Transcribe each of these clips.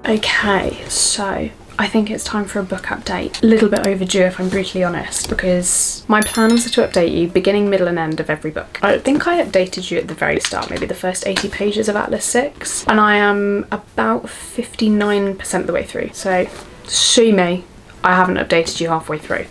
Okay, so I think it's time for a book update. A little bit overdue if I'm brutally honest, because my plan was to update you beginning, middle and end of every book. I think I updated you at the very start, maybe the first 80 pages of Atlas 6, and I am about 59% of the way through. So sue me, I haven't updated you halfway through.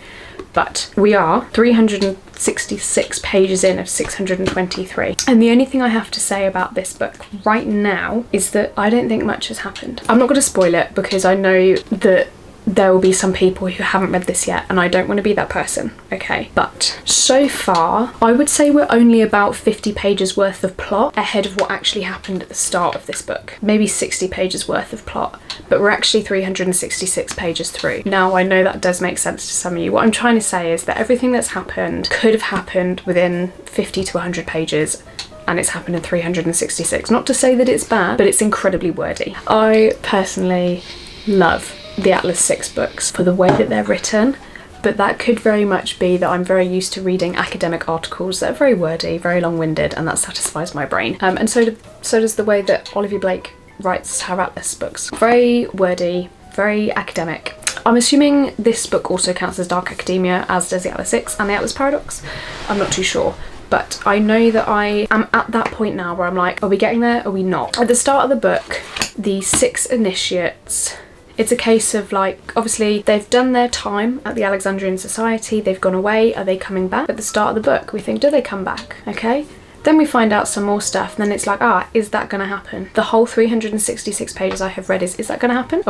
But we are 366 pages in of 623. And the only thing I have to say about this book right now is that I don't think much has happened. I'm not going to spoil it because I know that there will be some people who haven't read this yet and I don't want to be that person, okay? But so far, I would say we're only about 50 pages worth of plot ahead of what actually happened at the start of this book. Maybe 60 pages worth of plot, but we're actually 366 pages through. Now, I know that does make sense to some of you. What I'm trying to say is that everything that's happened could have happened within 50 to 100 pages and it's happened in 366. Not to say that it's bad, but it's incredibly wordy. I personally love the Atlas 6 books for the way that they're written, but that could very much be that I'm very used to reading academic articles that are very wordy, very long-winded, and that satisfies my brain. And so does the way that Olivie Blake writes her Atlas books. Very wordy, very academic. I'm assuming this book also counts as dark academia, as does the Atlas 6 and the Atlas Paradox. I'm not too sure. But I know that I am at that point now where I'm like, are we getting there? Are we not? At the start of the book, the 6 initiates, it's a case of like, obviously they've done their time at the Alexandrian Society, they've gone away, are they coming back? At the start of the book, we think, do they come back? Okay. Then we find out some more stuff and then it's like, is that gonna happen? The whole 366 pages I have read is that gonna happen?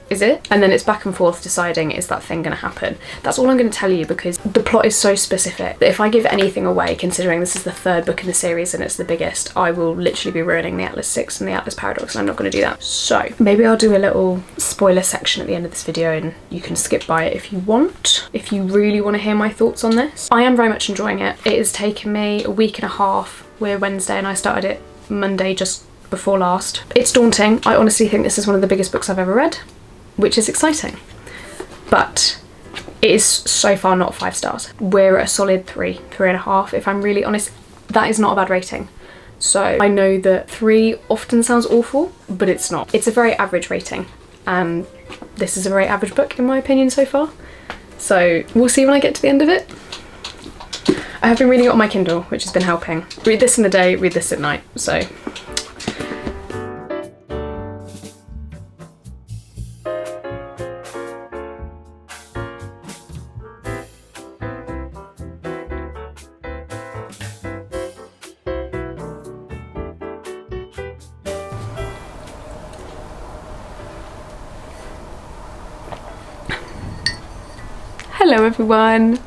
Is it? And then it's back and forth deciding, is that thing gonna happen? That's all I'm gonna tell you because the plot is so specific that if I give anything away, considering this is the 3rd book in the series and it's the biggest, I will literally be ruining the Atlas 6 and the Atlas Paradox and I'm not gonna do that. So maybe I'll do a little spoiler section at the end of this video and you can skip by it if you want, if you really wanna hear my thoughts on this. I am very much enjoying it. It has taken me a week and a half. We're Wednesday and I started it Monday just before last. It's daunting. I honestly think this is one of the biggest books I've ever read, which is exciting. But it is so far not 5 stars. We're at a solid 3.5 if I'm really honest. That is not a bad rating. So I know that 3 often sounds awful, but it's not. It's a very average rating and this is a very average book in my opinion so far. So we'll see when I get to the end of it. I have been reading it on my Kindle, which has been helping. Read this in the day, read this at night, so. Hello everyone.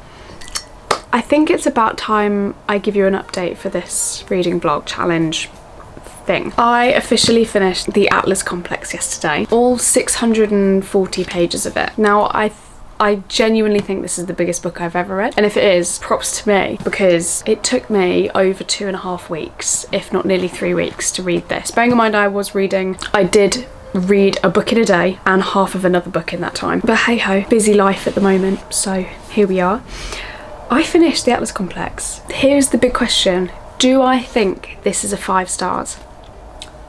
I think it's about time I give you an update for this reading blog challenge thing. I officially finished the Atlas Complex yesterday, all 640 pages of it. Now I genuinely think this is the biggest book I've ever read, and if it is, props to me, because it took me over 2.5 weeks, if not nearly 3 weeks, to read this. Bearing in mind I did read a book in a day and half of another book in that time, but hey ho, busy life at the moment, so here we are. I finished the Atlas Complex. Here's the big question. Do I think this is a 5 stars?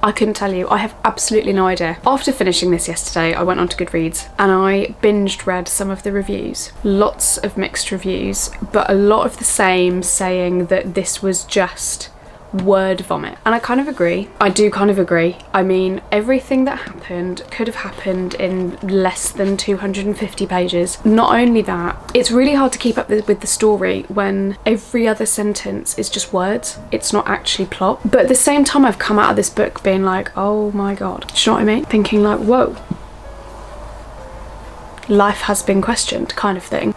I couldn't tell you. I have absolutely no idea. After finishing this yesterday, I went onto Goodreads and I binged read some of the reviews. Lots of mixed reviews, but a lot of the same saying that this was just word vomit. And I kind of agree. I do kind of agree. I mean, everything that happened could have happened in less than 250 pages. Not only that, it's really hard to keep up with the story when every other sentence is just words. It's not actually plot. But at the same time, I've come out of this book being like, oh my God. Do you know what I mean? Thinking like, whoa. Life has been questioned, kind of thing.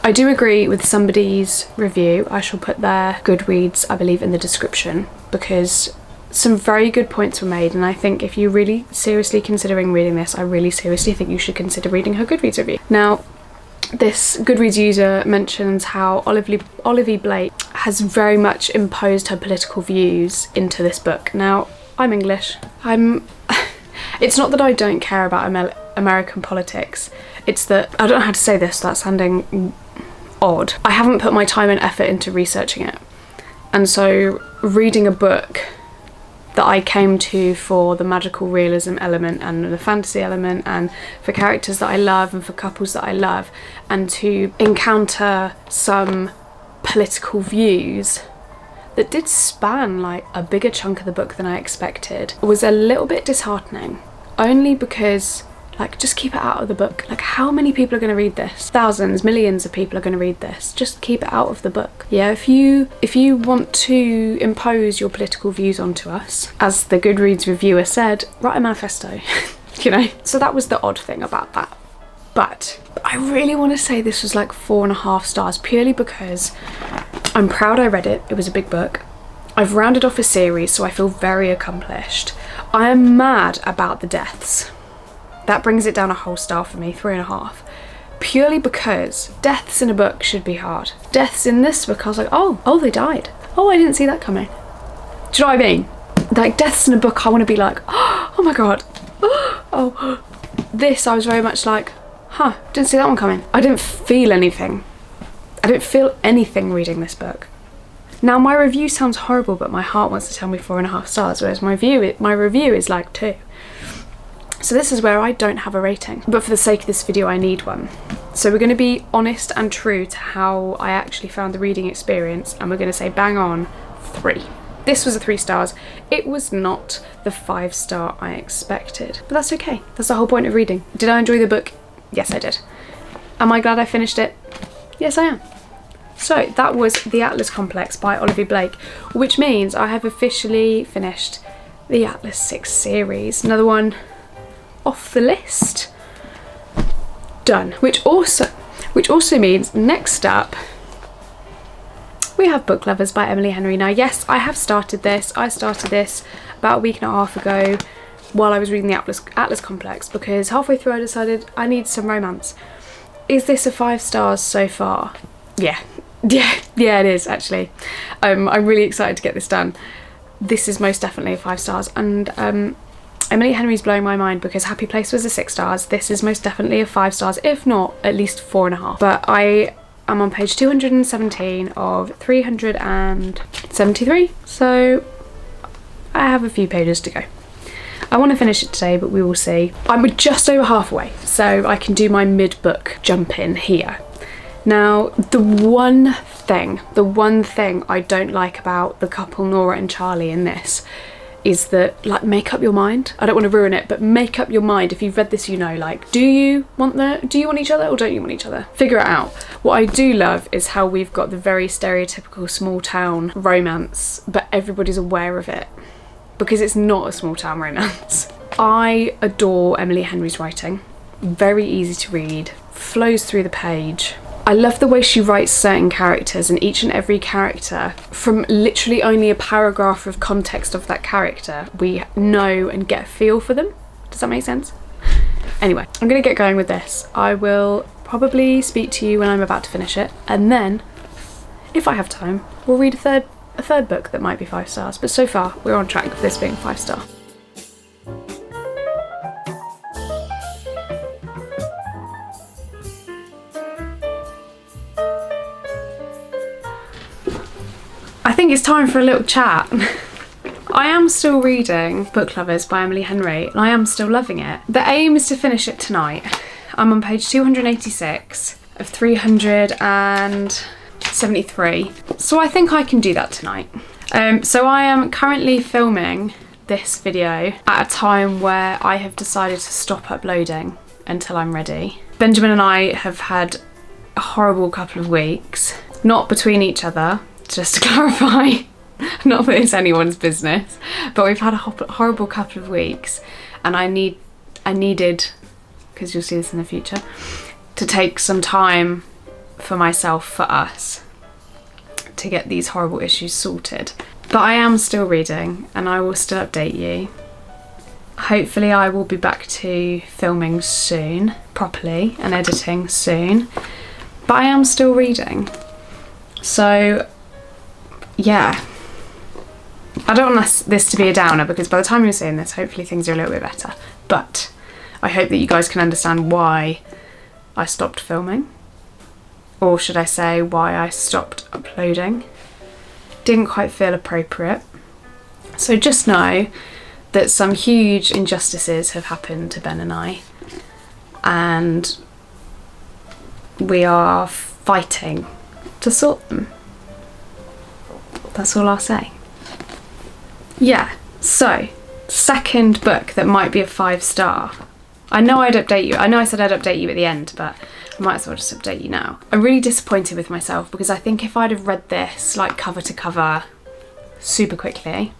I do agree with somebody's review. I shall put their Goodreads, I believe, in the description, because some very good points were made, and I think if you're really seriously considering reading this, I really seriously think you should consider reading her Goodreads review. Now, this Goodreads user mentions how Olivie Blake has very much imposed her political views into this book. Now, I'm English. It's not that I don't care about American politics. It's that, I don't know how to say this without sounding odd. I haven't put my time and effort into researching it. And so reading a book that I came to for the magical realism element and the fantasy element, and for characters that I love and for couples that I love, and to encounter some political views that did span like a bigger chunk of the book than I expected, was a little bit disheartening, only because like, just keep it out of the book. Like, how many people are going to read this? Thousands, millions of people are going to read this. Just keep it out of the book. Yeah, if you want to impose your political views onto us, as the Goodreads reviewer said, write a manifesto, you know? So that was the odd thing about that. But I really want to say this was like 4.5 stars, purely because I'm proud I read it. It was a big book. I've rounded off a series, so I feel very accomplished. I am mad about the deaths. That brings it down a whole star for me, 3.5. Purely because deaths in a book should be hard. Deaths in this book, I was like, oh, they died. Oh, I didn't see that coming. Do you know what I mean? Like, deaths in a book, I want to be like, oh my god. Oh, this, I was very much like, didn't see that one coming. I didn't feel anything. I didn't feel anything reading this book. Now, my review sounds horrible, but my heart wants to tell me 4.5 stars, whereas my review is like 2. So this is where I don't have a rating, but for the sake of this video I need one. So we're going to be honest and true to how I actually found the reading experience, and we're going to say bang on 3. This was a 3 stars. It was not the 5-star I expected, but that's okay. That's the whole point of reading. Did I enjoy the book? Yes, I did. Am I glad I finished it? Yes, I am. So that was The Atlas Complex by Olivie Blake, which means I have officially finished the Atlas 6 series. Another one off the list. Done. Which also means next up we have Book Lovers by Emily Henry. Now yes, I have started this. I started this about a week and a half ago while I was reading the Atlas Complex, because halfway through I decided I need some romance. Is this a 5 stars so far? Yeah, it is actually. I'm really excited to get this done. This is most definitely a 5 stars, and Emily Henry's blowing my mind, because Happy Place was a 6 stars. This is most definitely a 5 stars, if not at least 4.5. But I am on page 217 of 373, so I have a few pages to go. I want to finish it today, but we will see. I'm just over halfway, so I can do my mid-book jump in here. Now, the one thing I don't like about the couple Nora and Charlie in this is that, like, make up your mind. I don't want to ruin it, but make up your mind. If you've read this, you know, like, do you want each other or don't you want each other? Figure it out. What I do love is how we've got the very stereotypical small town romance, but everybody's aware of it, because it's not a small town romance. I adore Emily Henry's writing. Very easy to read, flows through the page. I love the way she writes certain characters, and each and every character, from literally only a paragraph of context of that character, we know and get a feel for them. Does that make sense? Anyway, I'm gonna get going with this. I will probably speak to you when I'm about to finish it, and then, if I have time, we'll read a third book that might be 5 stars, but so far we're on track for this being 5 star. I think it's time for a little chat. I am still reading Book Lovers by Emily Henry, and I am still loving it. The aim is to finish it tonight. I'm on page 286 of 373, so I think I can do that tonight. So I am currently filming this video at a time where I have decided to stop uploading until I'm ready. Benjamin and I have had a horrible couple of weeks, not between each other, just to clarify, not that it's anyone's business, but we've had a horrible couple of weeks, and I needed, because you'll see this in the future, to take some time for myself, for us, to get these horrible issues sorted. But I am still reading, and I will still update you. Hopefully I will be back to filming soon, properly, and editing soon, but I am still reading. So yeah, I don't want this to be a downer, because by the time you're seeing this, hopefully things are a little bit better. But I hope that you guys can understand why I stopped filming. Or should I say, why I stopped uploading. Didn't quite feel appropriate. So just know that some huge injustices have happened to Ben and I, and we are fighting to sort them. That's all I'll say. Yeah, so second book that might be a 5-star. I know I'd update you. I know I said I'd update you at the end, but I might as well just update you now. I'm really disappointed with myself because I think if I'd have read this like cover to cover super quickly,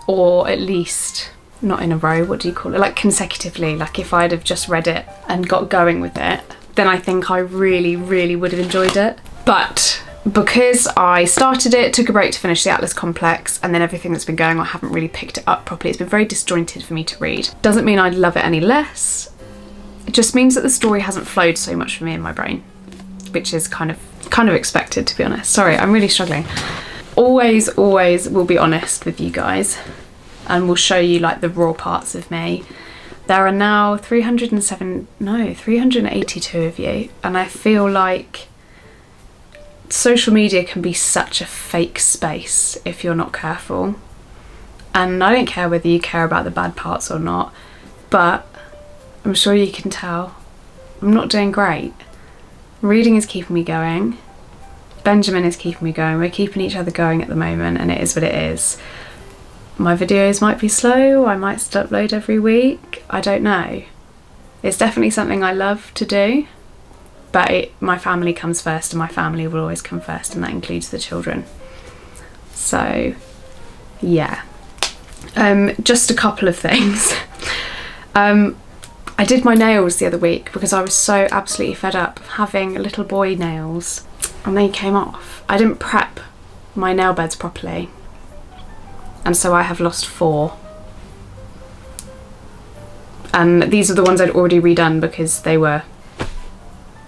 or at least not in a row, what do you call it? Like consecutively, like if I'd have just read it and got going with it, then I think I really, really would have enjoyed it. But because I started it, took a break to finish the Atlas Complex, and then everything that's been going on, I haven't really picked it up properly. It's been very disjointed for me to read. Doesn't mean I'd love it any less. It just means that the story hasn't flowed so much for me in my brain, which is kind of expected, to be honest. Sorry, I'm really struggling. Always will be honest with you guys, and will show you like the raw parts of me. There are now 382 of you, and I feel like social media can be such a fake space if you're not careful. And I don't care whether you care about the bad parts or not, but I'm sure you can tell I'm not doing great. Reading is keeping me going. Benjamin is keeping me going. We're keeping each other going at the moment, and it is what it is. My videos might be slow. I might upload every week. I don't know. It's definitely something I love to do, but my family comes first, and my family will always come first, and that includes the children. So yeah, just a couple of things. I did my nails the other week because I was so absolutely fed up of having little boy nails, and they came off. I didn't prep my nail beds properly, and so I have lost 4. And these are the ones I'd already redone because they were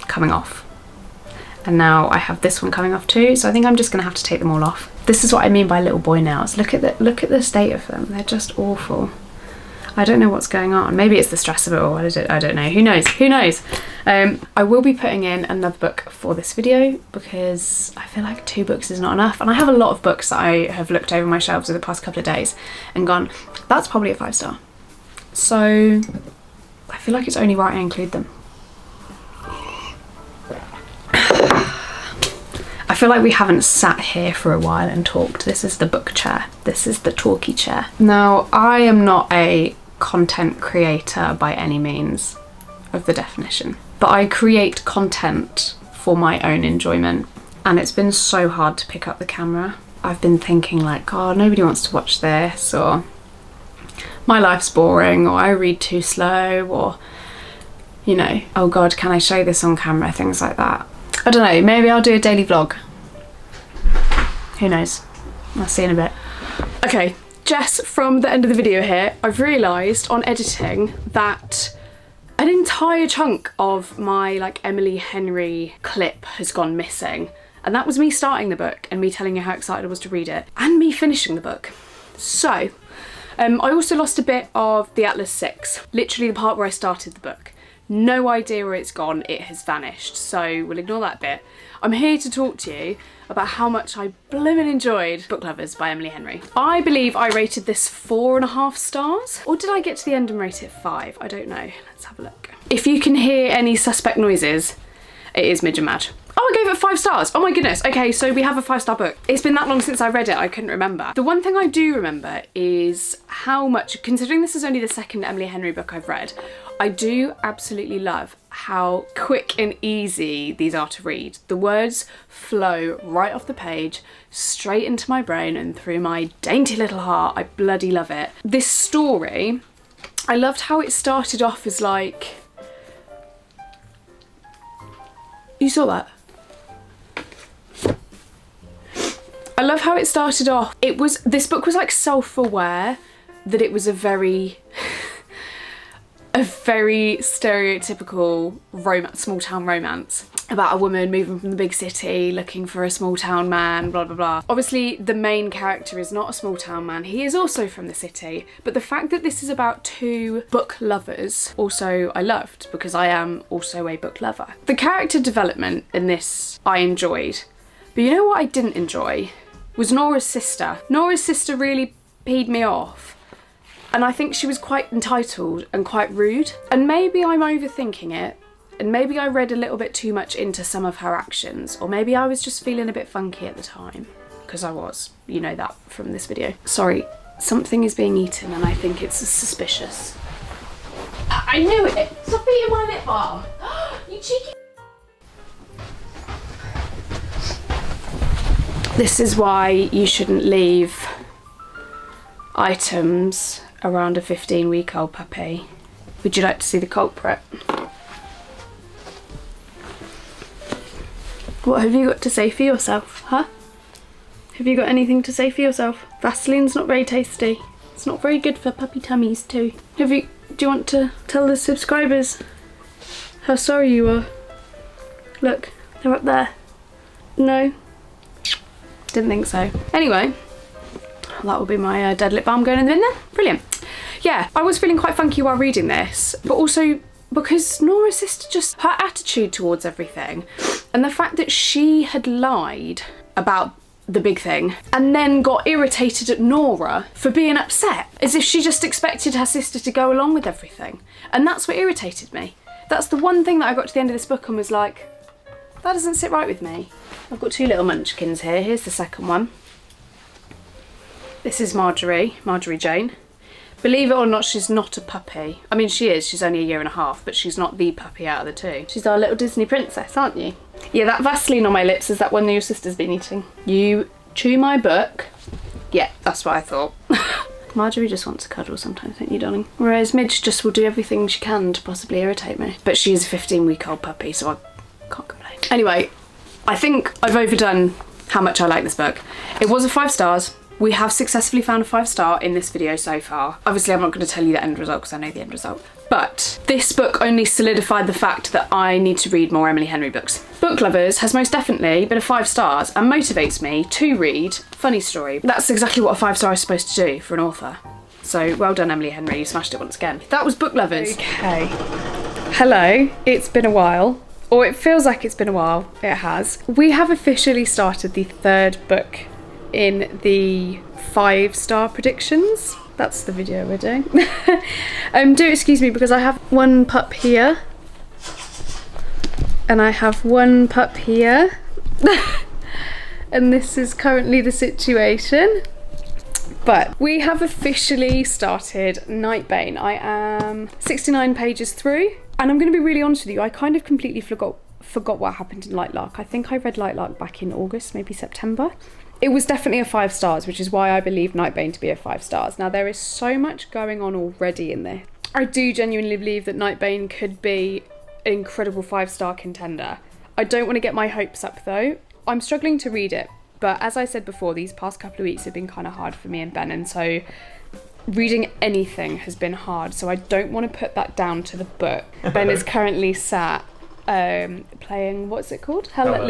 coming off, and now I have this one coming off too, so I think I'm just gonna have to take them all off. This is what I mean by little boy nails. Look at the state of them. They're just awful. I don't know what's going on. Maybe it's the stress of it all. I don't know. Who knows? I will be putting in another book for this video because I feel like 2 books is not enough, and I have a lot of books that I have looked over my shelves over the past couple of days and gone, that's probably a 5-star. So I feel like it's only right I include them. I feel like we haven't sat here for a while and talked. This is the book chair. This is the talkie chair. Now, I am not a content creator by any means of the definition, but I create content for my own enjoyment, and it's been so hard to pick up the camera. I've been thinking like, oh, nobody wants to watch this, or my life's boring, or I read too slow, or, you know, oh God, can I show this on camera? Things like that. I don't know, maybe I'll do a daily vlog. Who knows? I'll see in a bit. Okay, Jess from the end of the video here. I've realised on editing that an entire chunk of my like Emily Henry clip has gone missing. And that was me starting the book and me telling you how excited I was to read it, and me finishing the book. So, I also lost a bit of the Atlas 6, literally the part where I started the book. No idea where it's gone, it has vanished, so we'll ignore that bit. I'm here to talk to you about how much I blooming enjoyed Book Lovers by Emily Henry. I believe I rated this 4.5 stars, or did I get to the end and rate it 5? I don't know, let's have a look. If you can hear any suspect noises, it is Midge and Madge. Oh, I gave it 5 stars. Oh my goodness. Okay, so we have a 5-star book. It's been that long since I read it, I couldn't remember. The one thing I do remember is how much, considering this is only the second Emily Henry book I've read, I do absolutely love how quick and easy these are to read. The words flow right off the page, straight into my brain and through my dainty little heart. I bloody love it. This story, I loved how it started off as like... You saw that? I love how it started off. This book was like self-aware that it was a very stereotypical small town romance about a woman moving from the big city looking for a small town man, blah blah blah. Obviously the main character is not a small town man, he is also from the city, but the fact that this is about 2 book lovers also I loved, because I am also a book lover. The character development in this I enjoyed, but you know what I didn't enjoy? Was Nora's sister. Nora's sister really peed me off. And I think she was quite entitled and quite rude. And maybe I'm overthinking it. And maybe I read a little bit too much into some of her actions. Or maybe I was just feeling a bit funky at the time. Because I was. You know that from this video. Sorry, something is being eaten and I think it's suspicious. I knew it! Stop eating my lip balm! You cheeky... This is why you shouldn't leave items around a 15-week-old puppy. Would you like to see the culprit? What have you got to say for yourself, huh? Have you got anything to say for yourself? Vaseline's not very tasty. It's not very good for puppy tummies too. Do you want to tell the subscribers how sorry you are? Look, they're up there. No? Didn't think so. Anyway, that will be my dead lip balm going in the bin there. Brilliant. Yeah, I was feeling quite funky while reading this, but also because Nora's sister, just her attitude towards everything and the fact that she had lied about the big thing and then got irritated at Nora for being upset, as if she just expected her sister to go along with everything. And that's what irritated me. That's the one thing that I got to the end of this book and was like, that doesn't sit right with me. I've got two little munchkins here. Here's the second one. This is Marjorie Jane. Believe it or not, she's not a puppy. I mean, she is. She's only a year and a half, but she's not the puppy out of the two. She's our little Disney princess, aren't you? Yeah, that Vaseline on my lips is that one that your sister's been eating. You chew my book. Yeah, that's what I thought. Marjorie just wants to cuddle sometimes, don't you, darling? Whereas Midge just will do everything she can to possibly irritate me. But she is a 15-week-old puppy, so I can't complain. Anyway, I think I've overdone how much I like this book. It was a 5 stars. We have successfully found a 5-star in this video so far. Obviously, I'm not going to tell you the end result because I know the end result. But this book only solidified the fact that I need to read more Emily Henry books. Book Lovers has most definitely been a 5 stars and motivates me to read Funny Story. That's exactly what a 5-star is supposed to do for an author. So well done, Emily Henry, you smashed it once again. That was Book Lovers. Okay. Hello, it's been a while. Or it feels like it's been a while. It has. We have officially started the 3rd book in the 5-star predictions. That's the video we're doing. Do excuse me because I have one pup here. And I have one pup here. And this is currently the situation. But we have officially started Nightbane. I am 69 pages through. And I'm going to be really honest with you, I kind of completely forgot what happened in Lightlark. I think I read Lightlark back in August, maybe September. It was definitely a 5 stars, which is why I believe Nightbane to be a 5 stars. Now, there is so much going on already in this. I do genuinely believe that Nightbane could be an incredible 5-star contender. I don't want to get my hopes up though. I'm struggling to read it, but as I said before, these past couple of weeks have been kind of hard for me and Ben, and so reading anything has been hard, so I don't want to put that down to the book. Ben is currently sat playing, what's it called? Hell Let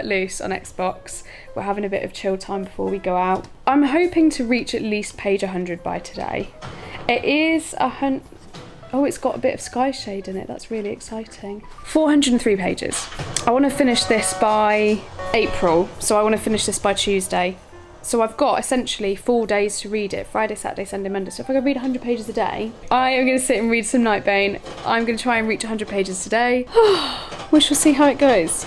Loose on Xbox. We're having a bit of chill time before we go out. I'm hoping to reach at least page 100 by today. It is oh, it's got a bit of sky shade in it. That's really exciting. 403 pages. I want to finish this by April, so I want to finish this by Tuesday. So I've got essentially 4 days to read it, Friday, Saturday, Sunday, Monday. So if I can read 100 pages a day, I am going to sit and read some Nightbane. I'm going to try and reach 100 pages today. We shall see how it goes.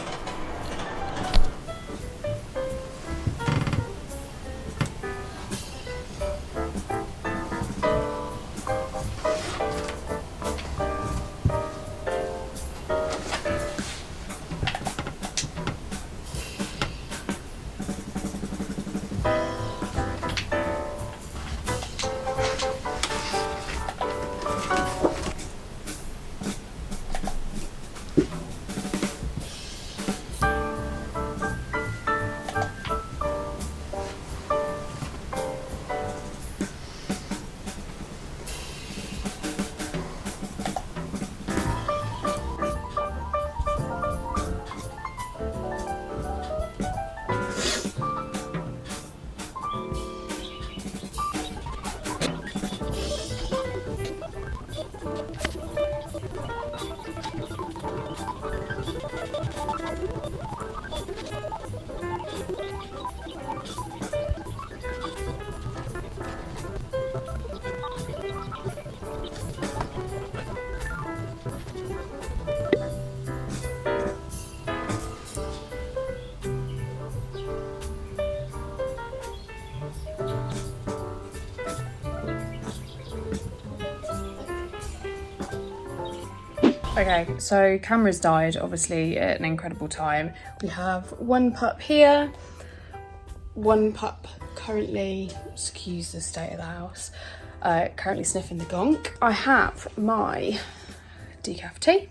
Okay, so camera's died, obviously, at an incredible time. We have one pup here, one pup currently, excuse the state of the house, currently sniffing the gonk. I have my decaf tea.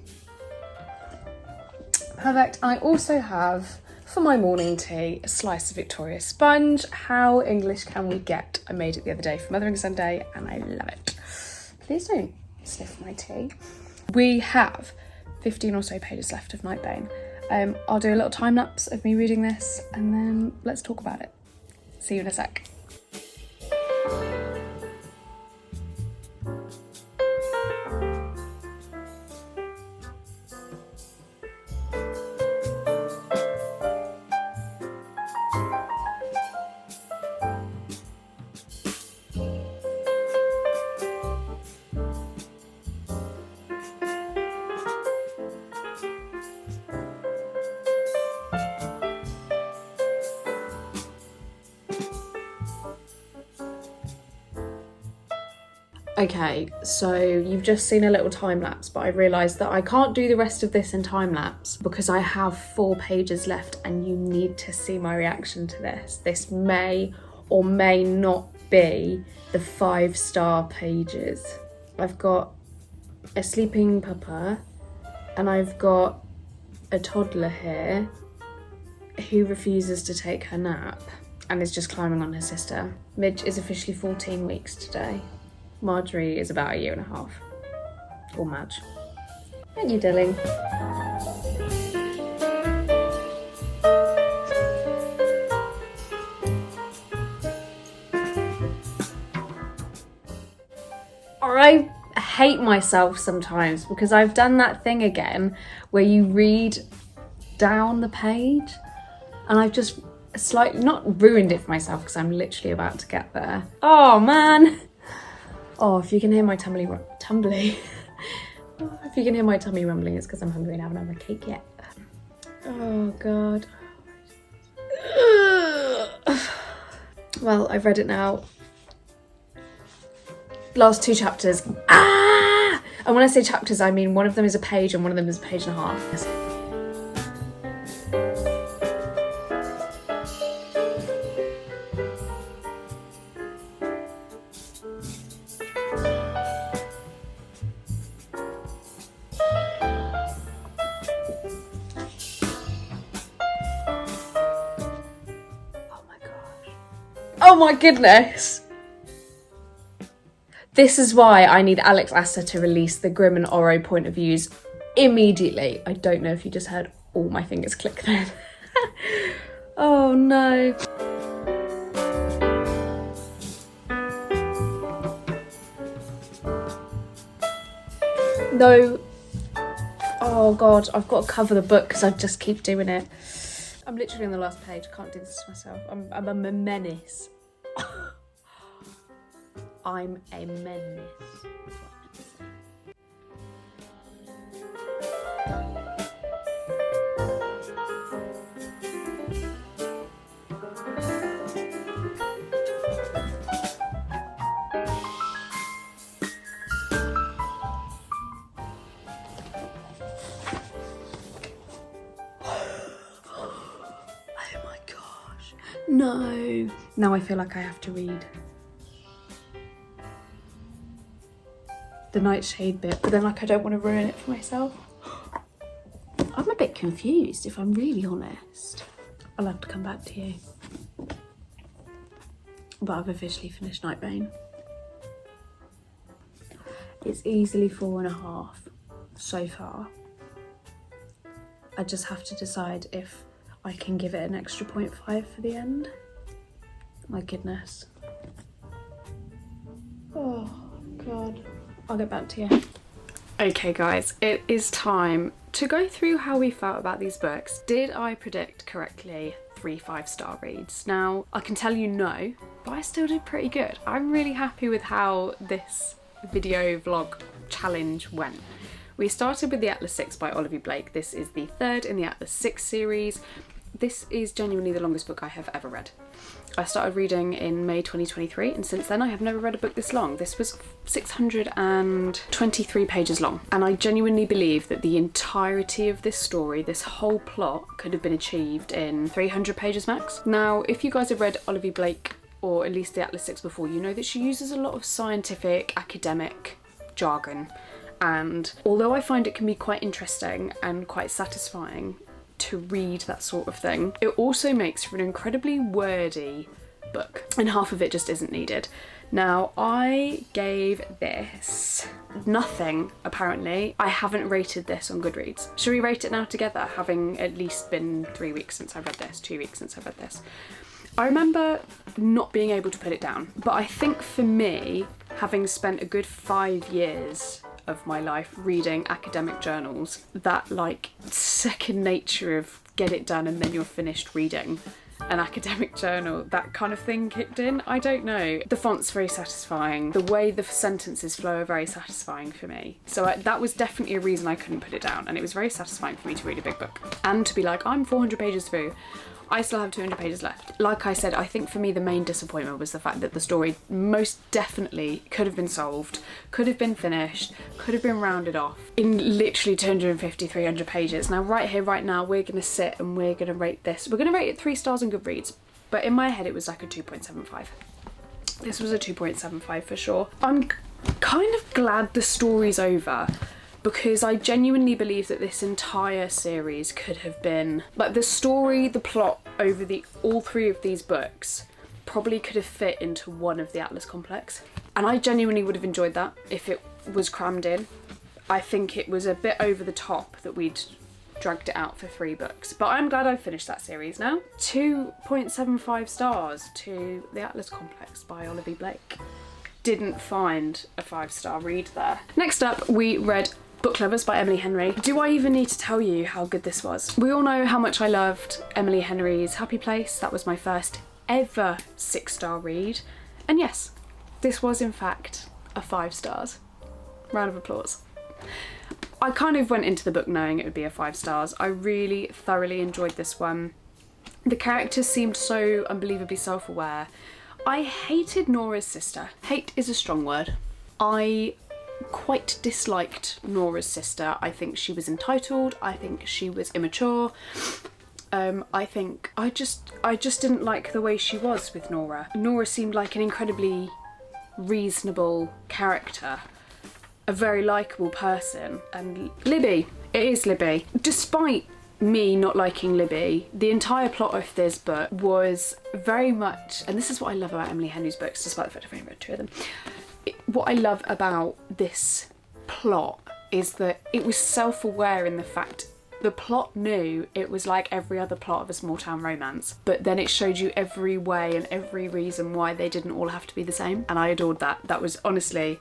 Perfect. I also have, for my morning tea, a slice of Victoria sponge. How English can we get? I made it the other day for Mothering Sunday and I love it. Please don't sniff my tea. We have 15 or so pages left of Nightbane. I'll do a little time lapse of me reading this and then let's talk about it. See you in a sec. Okay, so you've just seen a little time lapse, but I realised that I can't do the rest of this in time lapse because I have 4 pages left and you need to see my reaction to this. This may or may not be the 5-star pages. I've got a sleeping papa and I've got a toddler here who refuses to take her nap and is just climbing on her sister. Midge is officially 14 weeks today. Marjorie is about 1.5 years. Or Madge. Thank you, darling. I hate myself sometimes because I've done that thing again where you read down the page and I've just slightly, not ruined it for myself because I'm literally about to get there. Oh man. Oh, if you can hear my tummy rumbling, it's because I'm hungry and I haven't had my cake yet. Oh God. Well, I've read it now. Last 2 chapters. Ah! And when I say chapters, I mean one of them is a page and one of them is a page and a half. Oh my goodness. This is why I need Alex Aster to release the Grimm and Oro point of views immediately. I don't know if you just heard all my fingers click then. Oh no. No. Oh God, I've got to cover the book because I just keep doing it. I'm literally on the last page. I can't do this to myself. I'm a menace. I'm a menace. No. Now I feel like I have to read the nightshade bit, but then like I don't want to ruin it for myself. I'm a bit confused if I'm really honest. I'll have to come back to you. But I've officially finished Nightbane. It's easily 4.5 so far. I just have to decide if I can give it an extra 0.5 for the end. My goodness. Oh God. I'll get back to you. Okay guys, it is time to go through how we felt about these books. Did I predict correctly 3 5-star reads? Now, I can tell you no, but I still did pretty good. I'm really happy with how this video vlog challenge went. We started with the Atlas 6 by Olivie Blake. This is the 3rd in the Atlas 6 series. this is genuinely the longest book I have ever read. I started reading in May 2023, and since then I have never read a book this long. This was 623 pages long, and I genuinely believe that the entirety of this story, this whole plot, could have been achieved in 300 pages max. Now, if you guys have read Olivie Blake, or at least the Atlas 6 before, you know that she uses a lot of scientific, academic jargon, and although I find it can be quite interesting and quite satisfying to read that sort of thing, it also makes for an incredibly wordy book, and half of it just isn't needed. Now, I gave this nothing, apparently. I haven't rated this on Goodreads. Should we rate it now together, having at least been 3 weeks since I read this, 2 weeks since I read this? I remember not being able to put it down, but I think for me, having spent a good 5 years of my life reading academic journals, that like second nature of get it done and then you're finished reading an academic journal, that kind of thing kicked in. I don't know. The font's very satisfying. The way the sentences flow are very satisfying for me. So that was definitely a reason I couldn't put it down, and it was very satisfying for me to read a big book and to be like, I'm 400 pages through. I still have 200 pages left. Like I said, I think for me the main disappointment was the fact that the story most definitely could have been solved, could have been finished, could have been rounded off in literally 250, 300 pages. Now, right here, right now, we're gonna sit and we're gonna rate this. We're gonna rate it 3 stars on Goodreads, but in my head it was like a 2.75. This was a 2.75 for sure. I'm kind of glad the story's over, because I genuinely believe that this entire series could have been, like, the story, the plot over all 3 of these books probably could have fit into one of the Atlas complex. And I genuinely would have enjoyed that if it was crammed in. I think it was a bit over the top that we'd dragged it out for 3 books, but I'm glad I've finished that series now. 2.75 stars to the Atlas complex by Olivie Blake. Didn't find a 5-star read there. Next up, we read Book Lovers by Emily Henry. Do I even need to tell you how good this was? We all know how much I loved Emily Henry's Happy Place. That was my first ever 6-star read. And yes, this was in fact a 5 stars. Round of applause. I kind of went into the book knowing it would be a 5 stars. I really thoroughly enjoyed this one. The characters seemed so unbelievably self-aware. I hated Nora's sister. Hate is a strong word. I quite disliked Nora's sister. I think she was entitled. I think she was immature. I think I just didn't like the way she was with Nora. Nora seemed like an incredibly reasonable character, a very likeable person. And Libby, it is Libby. Despite me not liking Libby, the entire plot of this book was very much, and this is what I love about Emily Henry's books, despite the fact I've only read 2 of them. What I love about this plot is that it was self-aware in the fact the plot knew it was like every other plot of a small town romance, but then it showed you every way and every reason why they didn't all have to be the same, and I adored that. That was honestly,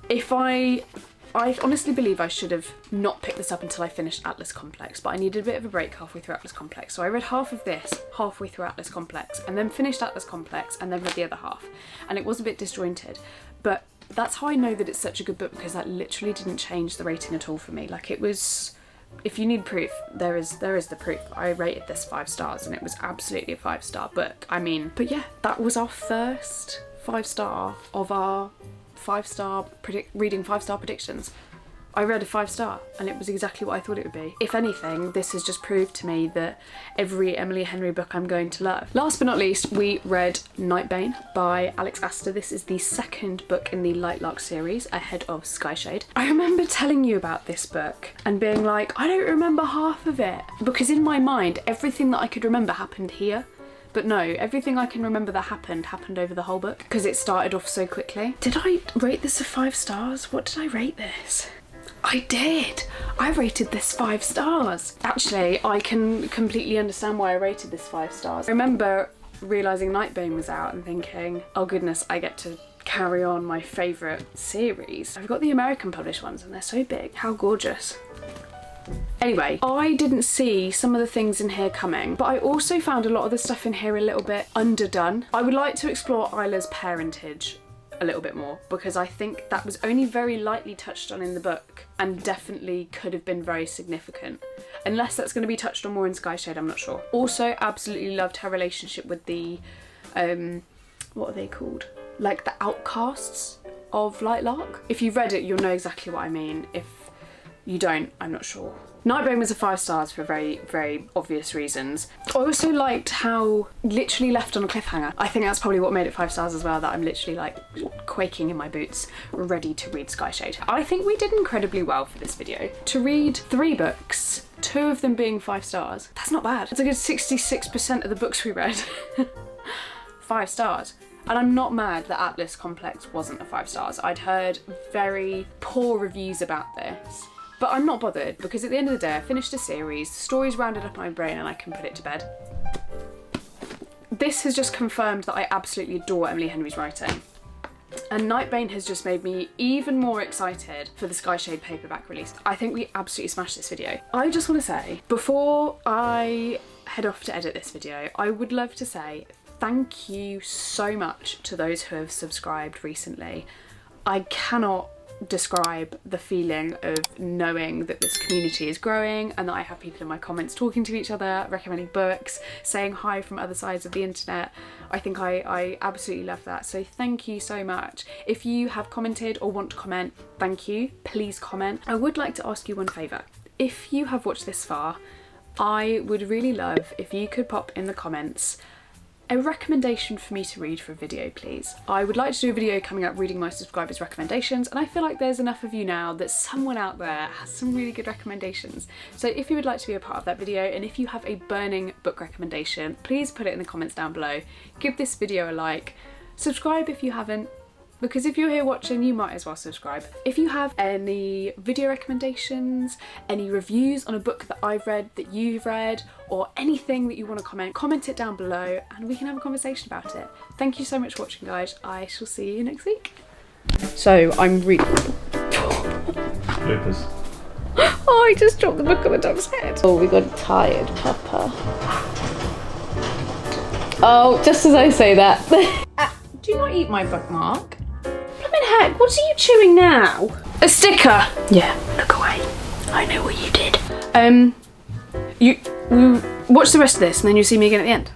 I honestly believe I should have not picked this up until I finished Atlas Complex, but I needed a bit of a break halfway through Atlas Complex. So I read half of this halfway through Atlas Complex and then finished Atlas Complex and then read the other half. And it was a bit disjointed, but that's how I know that it's such a good book, because that literally didn't change the rating at all for me. Like, it was, if you need proof, there is the proof. I rated this 5 stars and it was absolutely a 5-star book. I mean, but yeah, that was our first 5-star of our 5-star reading 5-star predictions. I read a 5-star and it was exactly what I thought it would be. If anything, this has just proved to me that every Emily Henry book I'm going to love. Last but not least, we read Nightbane by Alex Aster. This is the 2nd book in the Lightlark series, ahead of Skyshade. I remember telling you about this book and being like, I don't remember half of it, because in my mind, everything that I could remember happened here. But no, everything I can remember that happened over the whole book, because it started off so quickly. Did I rate this a 5 stars? What did I rate this? I did! I rated this 5 stars. Actually, I can completely understand why I rated this 5 stars. I remember realising Nightbane was out and thinking, oh goodness, I get to carry on my favourite series. I've got the American published ones and they're so big. How gorgeous. Anyway, I didn't see some of the things in here coming, but I also found a lot of the stuff in here a little bit underdone. I would like to explore Isla's parentage a little bit more, because I think that was only very lightly touched on in the book and definitely could have been very significant. Unless that's going to be touched on more in Skyshade, I'm not sure. Also, absolutely loved her relationship with the, what are they called? Like the outcasts of Lightlark. If you've read it, you'll know exactly what I mean. If you don't, I'm not sure. Nightbane was a 5 stars for very, very obvious reasons. I also liked how literally left on a cliffhanger. I think that's probably what made it 5 stars as well, that I'm literally like quaking in my boots, ready to read Skyshade. I think we did incredibly well for this video. To read 3 books, 2 of them being 5 stars, that's not bad. It's a good 66% of the books we read. 5 stars. And I'm not mad that Atlas Complex wasn't a 5 stars. I'd heard very poor reviews about this. But I'm not bothered, because at the end of the day I finished a series, the story's rounded up in my brain and I can put it to bed. This has just confirmed that I absolutely adore Emily Henry's writing. And Nightbane has just made me even more excited for the Skyshade paperback release. I think we absolutely smashed this video. I just want to say, before I head off to edit this video, I would love to say thank you so much to those who have subscribed recently. I cannot describe the feeling of knowing that this community is growing and that I have people in my comments talking to each other, recommending books, saying hi from other sides of the internet. I think I absolutely love that, so thank you so much. If you have commented or want to comment, thank you, please comment. I would like to ask you one favour. If you have watched this far, I would really love if you could pop in the comments a recommendation for me to read for a video, please. I would like to do a video coming up reading my subscribers' recommendations, and I feel like there's enough of you now that someone out there has some really good recommendations. So if you would like to be a part of that video, and if you have a burning book recommendation, please put it in the comments down below. Give this video a like, subscribe if you haven't, because if you're here watching, you might as well subscribe. If you have any video recommendations, any reviews on a book that I've read, that you've read, or anything that you want to comment it down below and we can have a conversation about it. Thank you so much for watching, guys. I shall see you next week. So I'm reading. Bloopers. Oh, I just dropped the book on the dog's head. Oh, we got tired, Papa. Oh, just as I say that. Do not eat my bookmark. Heck, what are you chewing now? A sticker! Yeah, look away. I know what you did. You watch the rest of this and then you'll see me again at the end.